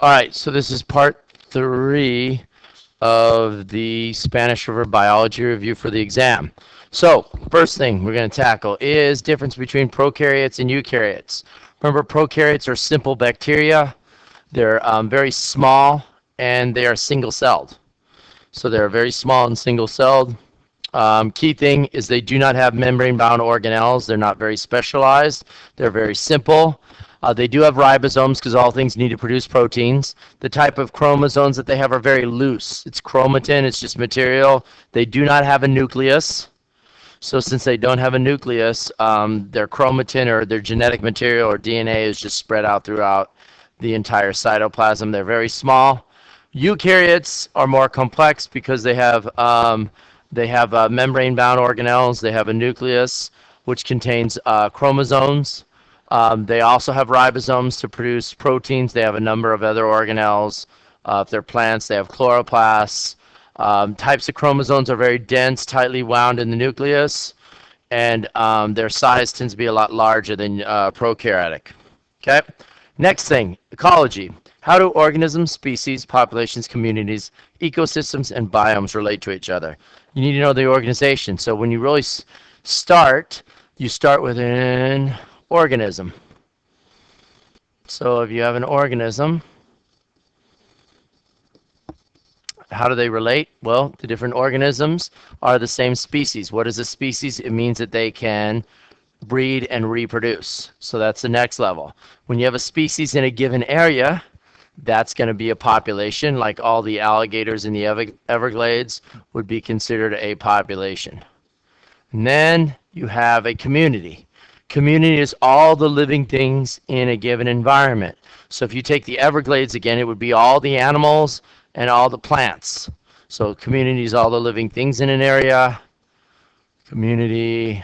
All right, so this is part 3 of the Spanish River Biology Review for the exam. So, first thing we're going to tackle is difference between prokaryotes and eukaryotes. Remember, prokaryotes are simple bacteria. They're very small, and they are single-celled. So they're very small and single-celled. Key thing is they do not have membrane-bound organelles. They're not very specialized. They're very simple. They do have ribosomes because all things need to produce proteins. The type of chromosomes that they have are very loose. It's chromatin. It's just material. They do not have a nucleus. So since they don't have a nucleus, their chromatin or their genetic material or DNA is just spread out throughout the entire cytoplasm. They're very small. Eukaryotes are more complex because they have membrane-bound organelles. They have a nucleus, which contains chromosomes. They also have ribosomes to produce proteins. They have a number of other organelles. If they're plants, they have chloroplasts. Types of chromosomes are very dense, tightly wound in the nucleus, and their size tends to be a lot larger than prokaryotic. Okay. Next thing, ecology. How do organisms, species, populations, communities, ecosystems, and biomes relate to each other? You need to know the organization. So when you really start, you start with an organism. So if you have an organism, how do they relate? Well, the different organisms are the same species. What is a species? It means that they can breed and reproduce. So that's the next level. When you have a species in a given area, that's going to be a population, like all the alligators in the Everglades would be considered a population. And then you have a community. Community is all the living things in a given environment. So if you take the Everglades again, it would be all the animals and all the plants. So community is all the living things in an area. Community.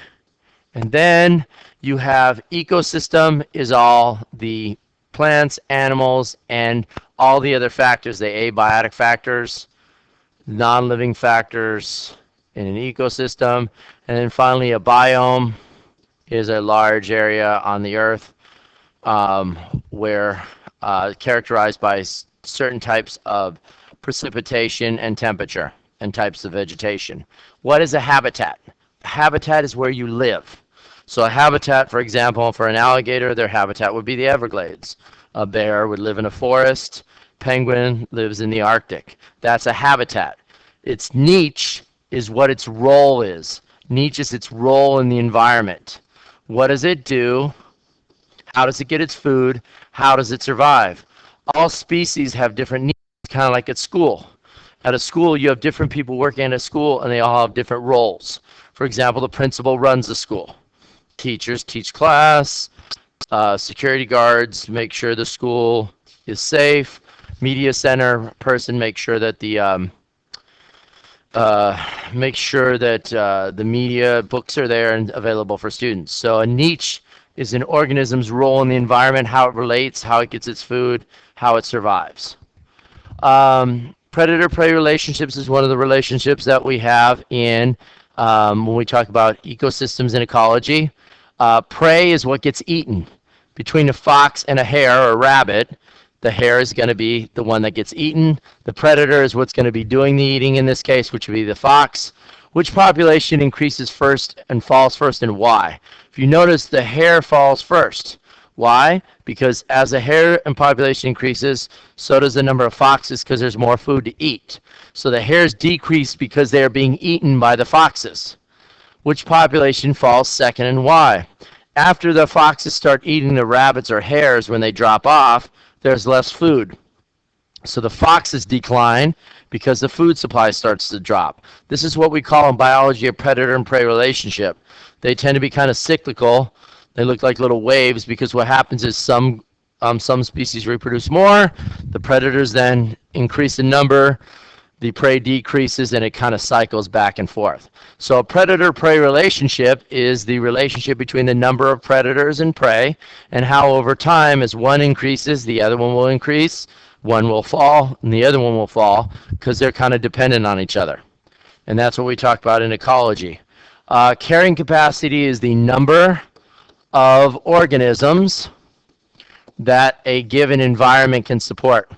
And then you have ecosystem is all the plants, animals, and all the other factors, the abiotic factors, non-living factors in an ecosystem. And then finally, a biome is a large area on the earth where characterized by certain types of precipitation and temperature and types of vegetation. What is a habitat? A habitat is where you live. So a habitat, for example, for an alligator, their habitat would be the Everglades. A bear would live in a forest. Penguin lives in the Arctic. That's a habitat. Its niche is what its role is. Niche is its role in the environment. What does it do? How does it get its food? How does it survive? All species have different needs, kind of like at school. At a school, you have different people working at a school, and they all have different roles. For example, the principal runs the school. Teachers teach class. Security guards make sure the school is safe. Media center person makes sure that the media books are there and available for students. So a niche is an organism's role in the environment, how it relates, how it gets its food, how it survives. Predator-prey relationships is one of the relationships that we have in when we talk about ecosystems and ecology. Prey is what gets eaten. Between a fox and a hare or a rabbit, the hare is going to be the one that gets eaten. The predator is what's going to be doing the eating in this case, which would be the fox. Which population increases first and falls first, and why? If you notice, the hare falls first. Why? Because as the hare and population increases, so does the number of foxes because there's more food to eat. So the hares decrease because they are being eaten by the foxes. Which population falls second and why? After the foxes start eating the rabbits or hares when they drop off, there's less food. So the foxes decline because the food supply starts to drop. This is what we call in biology a predator and prey relationship. They tend to be kind of cyclical. They look like little waves because what happens is some species reproduce more, the predators then increase in number, the prey decreases, and it kind of cycles back and forth. So a predator-prey relationship is the relationship between the number of predators and prey and how over time as one increases, the other one will increase, one will fall, and the other one will fall because they're kind of dependent on each other. And that's what we talk about in ecology. Carrying capacity is the number of organisms that a given environment can support.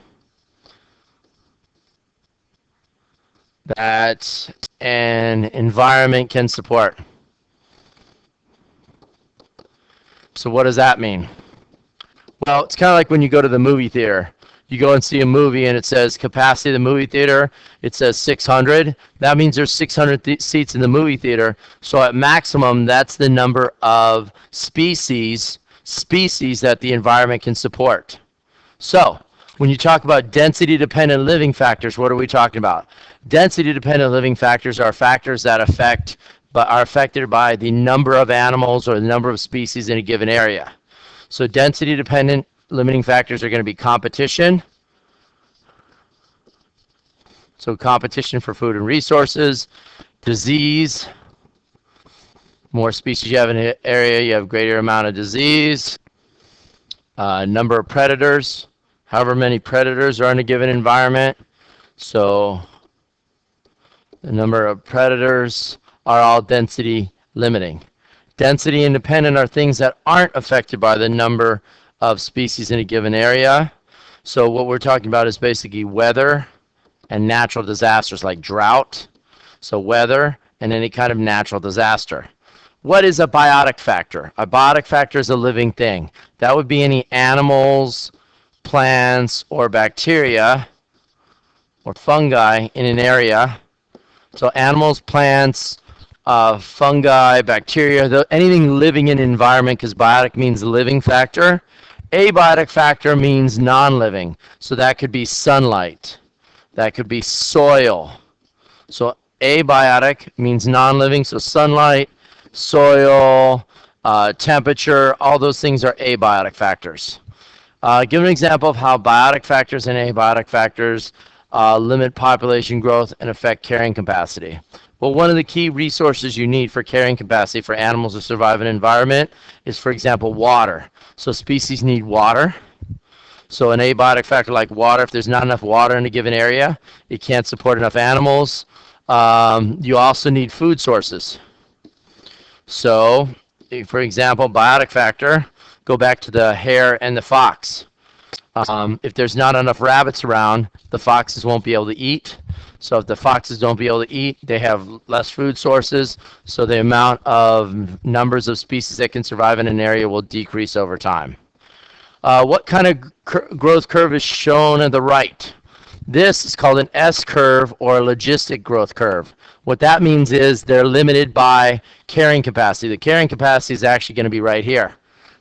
that an environment can support. So what does that mean? Well, it's kind of like when you go to the movie theater. You go and see a movie and it says capacity of the movie theater, it says 600. That means there's 600 seats in the movie theater. So at maximum, that's the number of species that the environment can support. So when you talk about density-dependent living factors, what are we talking about? Density-dependent living factors are factors that are affected by the number of animals or the number of species in a given area. So density-dependent limiting factors are going to be competition. So competition for food and resources, disease. More species you have in an area, you have greater amount of disease. Number of predators, however many predators are in a given environment. So the number of predators are all density limiting. Density independent are things that aren't affected by the number of species in a given area. So what we're talking about is basically weather and natural disasters like drought. So weather and any kind of natural disaster. What is a biotic factor? A biotic factor is a living thing. That would be any animals, plants, or bacteria or fungi in an area. So animals, plants, fungi, bacteria, anything living in an environment, because biotic means living factor. Abiotic factor means non-living. So that could be sunlight. That could be soil. So abiotic means non-living. So sunlight, soil, temperature, all those things are abiotic factors. Give an example of how biotic factors and abiotic factors limit population growth and affect carrying capacity. Well, one of the key resources you need for carrying capacity for animals to survive in an environment is, for example, water. So species need water. So an abiotic factor like water, if there's not enough water in a given area, it can't support enough animals. You also need food sources. So, for example, biotic factor, go back to the hare and the fox. If there's not enough rabbits around, the foxes won't be able to eat. So if the foxes don't be able to eat, they have less food sources. So the amount of numbers of species that can survive in an area will decrease over time. What kind of growth curve is shown on the right? This is called an S-curve or a logistic growth curve. What that means is they're limited by carrying capacity. The carrying capacity is actually going to be right here.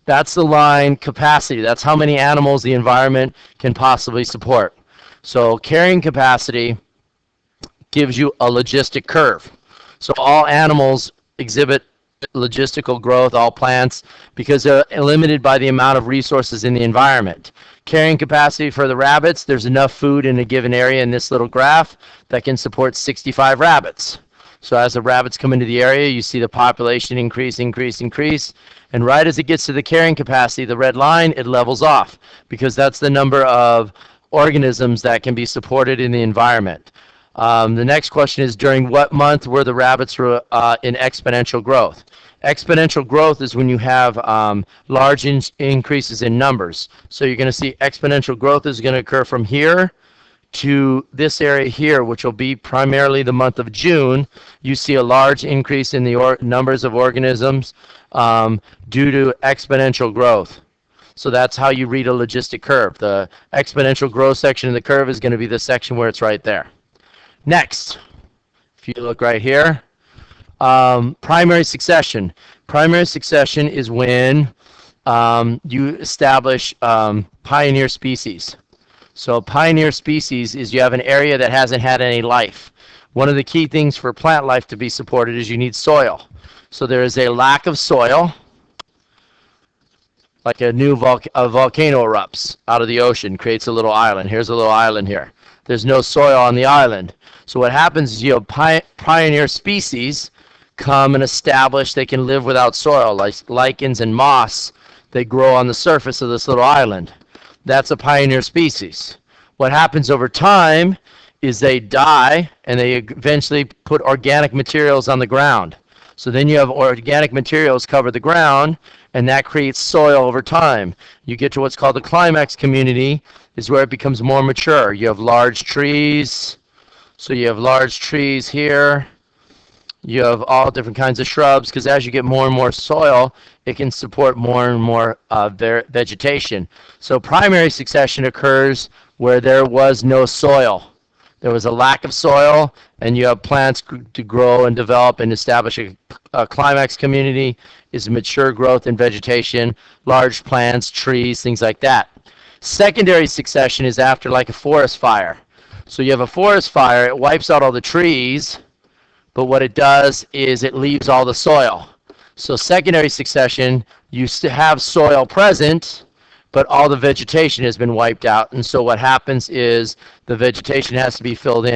That's the line capacity. That's how many animals the environment can possibly support. So carrying capacity gives you a logistic curve. So all animals exhibit logistical growth, all plants, because they're limited by the amount of resources in the environment. Carrying capacity for the rabbits, there's enough food in a given area in this little graph that can support 65 rabbits. So as the rabbits come into the area, you see the population increase. And right as it gets to the carrying capacity, the red line, it levels off because that's the number of organisms that can be supported in the environment. The next question is, during what month were the rabbits in exponential growth? Exponential growth is when you have large increases in numbers. So you're going to see exponential growth is going to occur from here to this area here, which will be primarily the month of June. You see a large increase in the numbers of organisms due to exponential growth. So that's how you read a logistic curve. The exponential growth section of the curve is going to be the section where it's right there. Next, if you look right here, primary succession. Primary succession is when you establish pioneer species. So pioneer species is you have an area that hasn't had any life. One of the key things for plant life to be supported is you need soil. So there is a lack of soil, like a volcano erupts out of the ocean, creates a little island. Here's a little island here. There's no soil on the island. So what happens is you have pioneer species come and establish they can live without soil, like lichens and moss. They grow on the surface of this little island. That's a pioneer species. What happens over time is they die and they eventually put organic materials on the ground. So then you have organic materials cover the ground, and that creates soil over time. You get to what's called the climax community, is where it becomes more mature. You have large trees, So you have large trees here. You have all different kinds of shrubs, because as you get more and more soil, it can support more and more vegetation. So primary succession occurs where there was no soil. There was a lack of soil, and you have plants to grow and develop and establish a climax community is mature growth and vegetation, large plants, trees, things like that. Secondary succession is after like a forest fire. So you have a forest fire, it wipes out all the trees, but what it does is it leaves all the soil. So secondary succession, you still have soil present, but all the vegetation has been wiped out. And so what happens is the vegetation has to be filled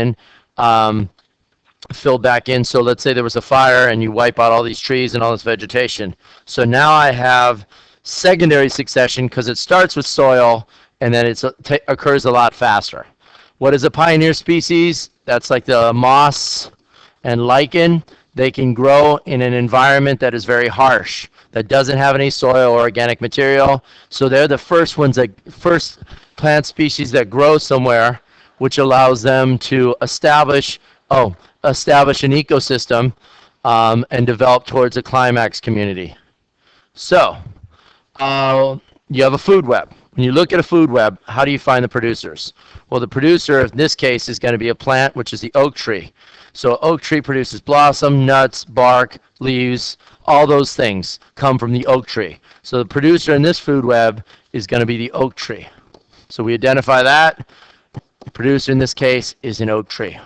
back in. So let's say there was a fire and you wipe out all these trees and all this vegetation. So now I have secondary succession because it starts with soil and then it occurs a lot faster. What is a pioneer species? That's like the moss and lichen. They can grow in an environment that is very harsh, that doesn't have any soil or organic material. So they're the first plant species that grow somewhere, which allows them to establish an ecosystem and develop towards a climax community. So you have a food web. When you look at a food web, how do you find the producers? Well, the producer in this case is going to be a plant, which is the oak tree. So oak tree produces blossom, nuts, bark, leaves, all those things come from the oak tree. So the producer in this food web is going to be the oak tree. So we identify that. The producer in this case is an oak tree.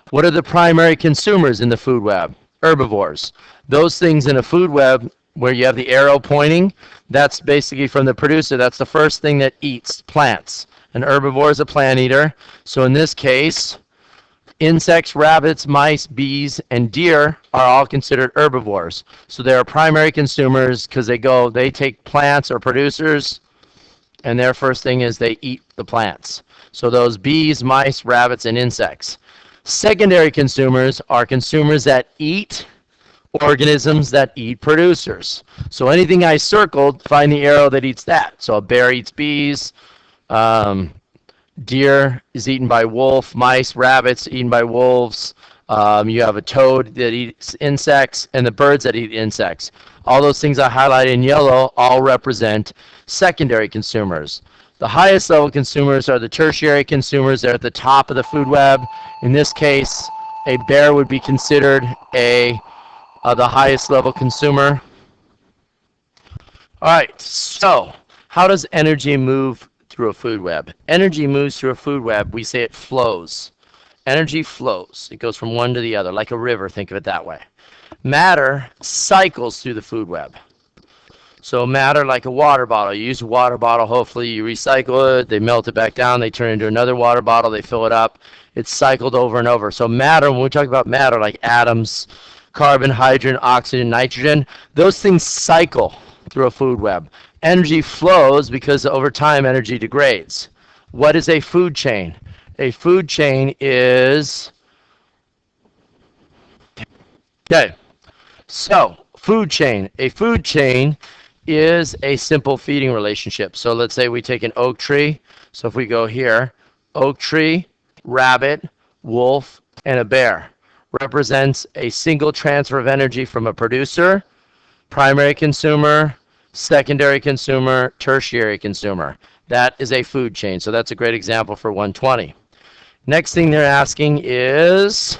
What are the primary consumers in the food web? Herbivores. Those things in a food web where you have the arrow pointing, that's basically from the producer. That's the first thing that eats plants. An herbivore is a plant eater. So in this case, insects, rabbits, mice, bees, and deer are all considered herbivores. So they are primary consumers because they take plants or producers, and their first thing is they eat the plants. So those bees, mice, rabbits, and insects. Secondary consumers are consumers that eat organisms that eat producers. So anything I circled, find the arrow that eats that. So a bear eats bees, deer is eaten by wolf, mice, rabbits eaten by wolves. You have a toad that eats insects, and the birds that eat insects. All those things I highlighted in yellow all represent secondary consumers. The highest level consumers are the tertiary consumers. They're at the top of the food web. In this case, a bear would be considered the highest level consumer. All right, so how does energy move through a food web? Energy moves through a food web. We say it flows. Energy flows. It goes from one to the other, like a river. Think of it that way. Matter cycles through the food web. So matter, like a water bottle. You use a water bottle, hopefully you recycle it, they melt it back down, they turn it into another water bottle, they fill it up. It's cycled over and over. So matter, when we talk about matter, like atoms, carbon, hydrogen, oxygen, nitrogen, those things cycle through a food web. Energy flows because over time energy degrades. What is a food chain? A food chain is... Okay, so food chain. A food chain is a simple feeding relationship. So let's say we take an oak tree. So if we go here, oak tree, rabbit, wolf, and a bear represents a single transfer of energy from a producer, primary consumer, secondary consumer, tertiary consumer. That is a food chain. So that's a great example for 120. Next thing they're asking is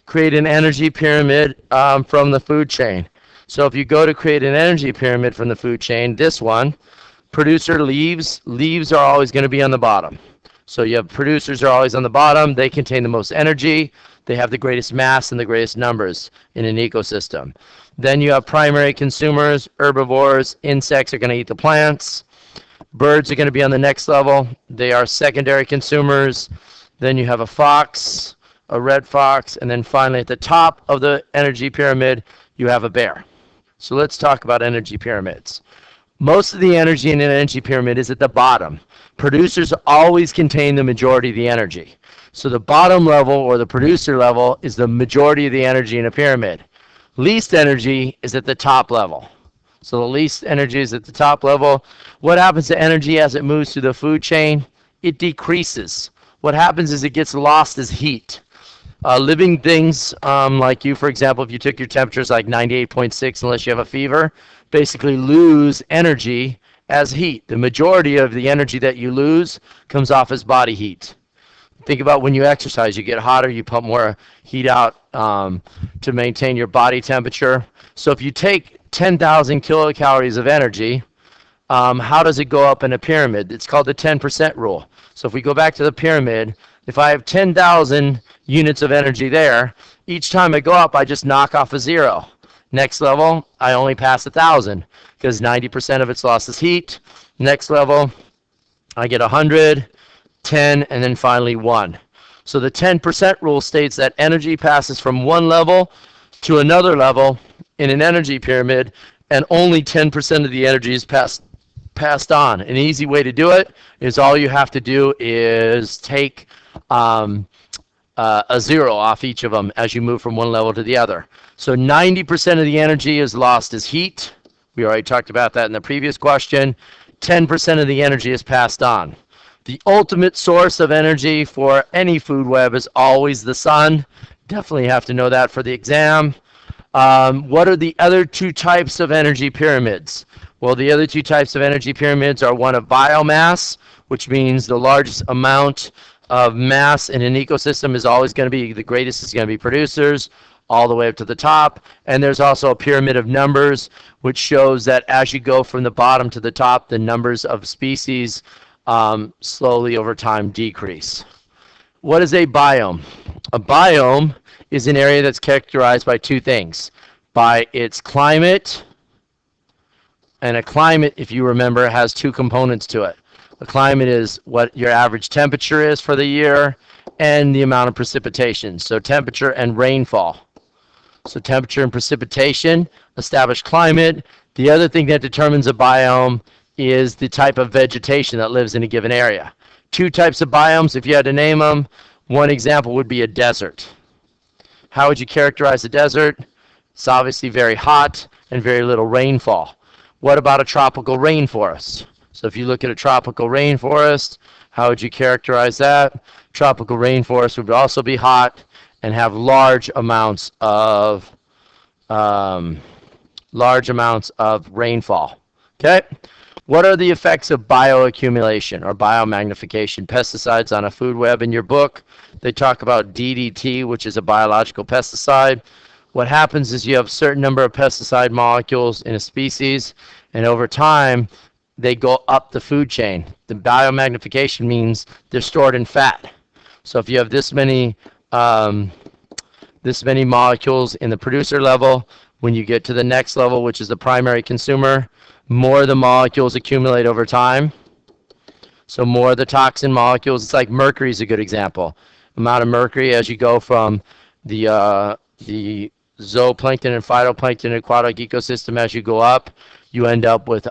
create an energy pyramid from the food chain. So if you go to create an energy pyramid from the food chain, this one, producer leaves are always going to be on the bottom. So you have producers are always on the bottom. They contain the most energy. They have the greatest mass and the greatest numbers in an ecosystem. Then you have primary consumers, herbivores, insects are going to eat the plants. Birds are going to be on the next level. They are secondary consumers. Then you have a fox, a red fox, and then finally at the top of the energy pyramid, you have a bear. So let's talk about energy pyramids. Most of the energy in an energy pyramid is at the bottom. Producers always contain the majority of the energy. So the bottom level or the producer level is the majority of the energy in a pyramid. Least energy is at the top level. So the least energy is at the top level. What happens to energy as it moves through the food chain? It decreases. What happens is it gets lost as heat. Living things like you, for example, if you took your temperatures like 98.6, unless you have a fever, basically lose energy as heat. The majority of the energy that you lose comes off as body heat. Think about when you exercise, you get hotter, you pump more heat out to maintain your body temperature. So if you take 10,000 kilocalories of energy, how does it go up in a pyramid? It's called the 10% rule. So if we go back to the pyramid, if I have 10,000 units of energy there, each time I go up, I just knock off a zero. Next level, I only pass 1,000 because 90% of its loss is heat. Next level, I get 100, 10, and then finally 1. So the 10% rule states that energy passes from one level to another level in an energy pyramid, and only 10% of the energy is passed on. An easy way to do it is all you have to do is take a zero off each of them as you move from one level to the other. So 90% of the energy is lost as heat. We already talked about that in the previous question. 10% of the energy is passed on. The ultimate source of energy for any food web is always the sun. Definitely have to know that for the exam. What are the other two types of energy pyramids? Well, the other two types of energy pyramids are one of biomass, which means the largest amount of mass in an ecosystem is always going to be, the greatest is going to be producers, all the way up to the top. And there's also a pyramid of numbers, which shows that as you go from the bottom to the top, the numbers of species slowly over time decrease. What is a biome? A biome is an area that's characterized by two things: by its climate, and a climate, if you remember, has two components to it. A climate is what your average temperature is for the year and the amount of precipitation. So temperature and rainfall. So temperature and precipitation establish climate. The other thing that determines a biome is the type of vegetation that lives in a given area. Two types of biomes, if you had to name them. One example would be a desert. How would you characterize a desert? It's obviously very hot and very little rainfall. What about a tropical rainforest? So if you look at a tropical rainforest, how would you characterize that? Tropical rainforest would also be hot and have large amounts of rainfall. Okay? What are the effects of bioaccumulation or biomagnification? Pesticides on a food web. In your book, they talk about DDT, which is a biological pesticide. What happens is you have a certain number of pesticide molecules in a species, and over time, they go up the food chain. The biomagnification means they're stored in fat. So if you have this many molecules in the producer level, when you get to the next level, which is the primary consumer, more of the molecules accumulate over time. So more of the toxin molecules. It's like mercury is a good example. Amount of mercury as you go from the zooplankton and phytoplankton aquatic ecosystem, as you go up, you end up with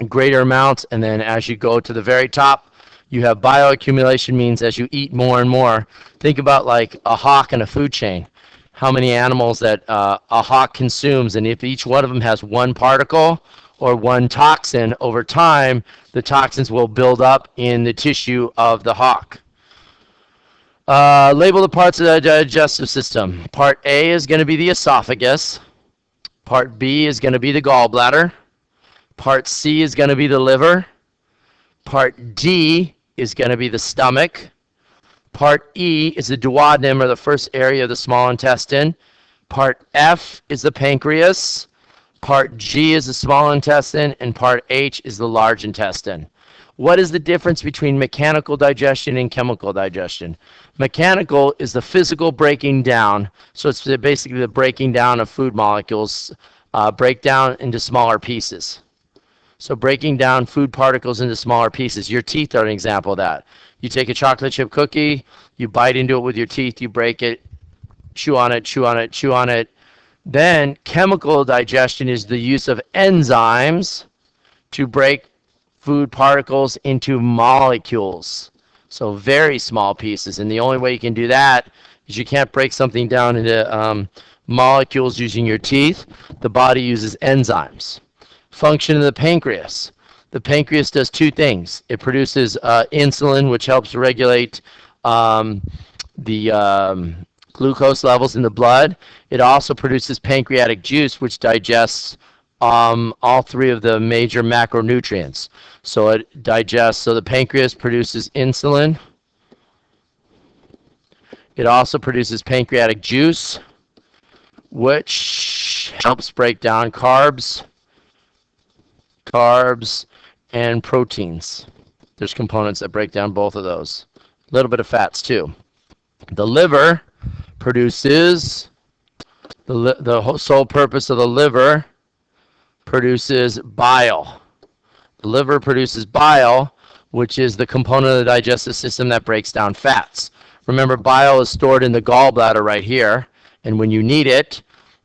greater amounts, and then as you go to the very top, you have bioaccumulation, means as you eat more and more. Think about like a hawk in a food chain. How many animals that a hawk consumes, and if each one of them has one particle or one toxin, over time, the toxins will build up in the tissue of the hawk. Label the parts of the digestive system. Part A is going to be the esophagus. Part B is going to be the gallbladder. Part C is going to be the liver. Part D is going to be the stomach. Part E is the duodenum, or the first area of the small intestine. Part F is the pancreas. Part G is the small intestine, and Part H is the large intestine. What is the difference between mechanical digestion and chemical digestion? Mechanical is the physical breaking down, so it's basically the breaking down of food molecules, break down into smaller pieces. So breaking down food particles into smaller pieces. Your teeth are an example of that. You take a chocolate chip cookie, you bite into it with your teeth, you break it, chew on it, chew on it, chew on it. Then chemical digestion is the use of enzymes to break food particles into molecules. So very small pieces. And the only way you can do that is you can't break something down into molecules using your teeth. The body uses enzymes. Function of the pancreas. The pancreas does two things. It produces insulin, which helps regulate glucose levels in the blood. It also produces pancreatic juice, which digests all three of the major macronutrients. So it digests, so the pancreas produces insulin. It also produces pancreatic juice, which helps break down carbs, and proteins. There's components that break down both of those. A little bit of fats too. The liver produces, the sole purpose of the liver produces bile. The liver produces bile, which is the component of the digestive system that breaks down fats. Remember, bile is stored in the gallbladder right here, and when you need it,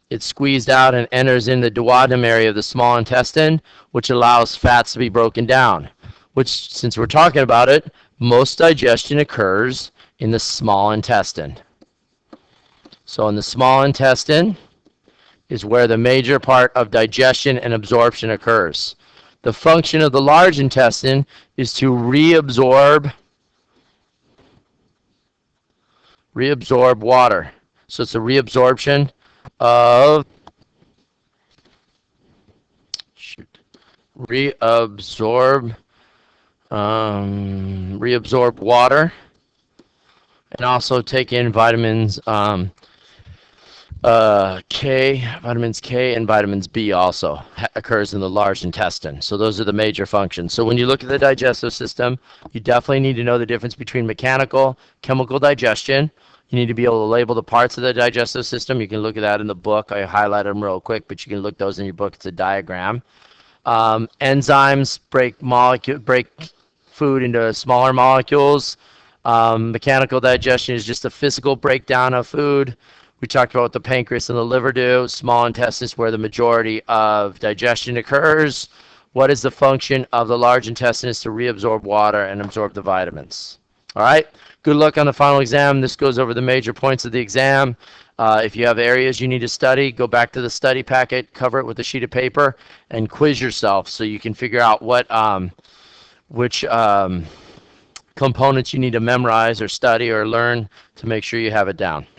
it's squeezed out and enters in the duodenum area of the small intestine, which allows fats to be broken down. Which, since we're talking about it, most digestion occurs in the small intestine. So in the small intestine is where the major part of digestion and absorption occurs. The function of the large intestine is to reabsorb water. So it's a reabsorption of reabsorb water, and also take in vitamins vitamins K and vitamins B also occurs in the large intestine. So those are the major functions. So when you look at the digestive system, you definitely need to know the difference between mechanical, chemical digestion. You need to be able to label the parts of the digestive system. You can look at that in the book. I highlighted them real quick, but you can look those in your book. It's a diagram. Enzymes break food into smaller molecules. Mechanical digestion is just a physical breakdown of food. We talked about what the pancreas and the liver do. Small intestine is where the majority of digestion occurs. What is the function of the large intestine? Is to reabsorb water and absorb the vitamins. All right. Good luck on the final exam. This goes over the major points of the exam. If you have areas you need to study, go back to the study packet, cover it with a sheet of paper, and quiz yourself so you can figure out which components you need to memorize or study or learn to make sure you have it down.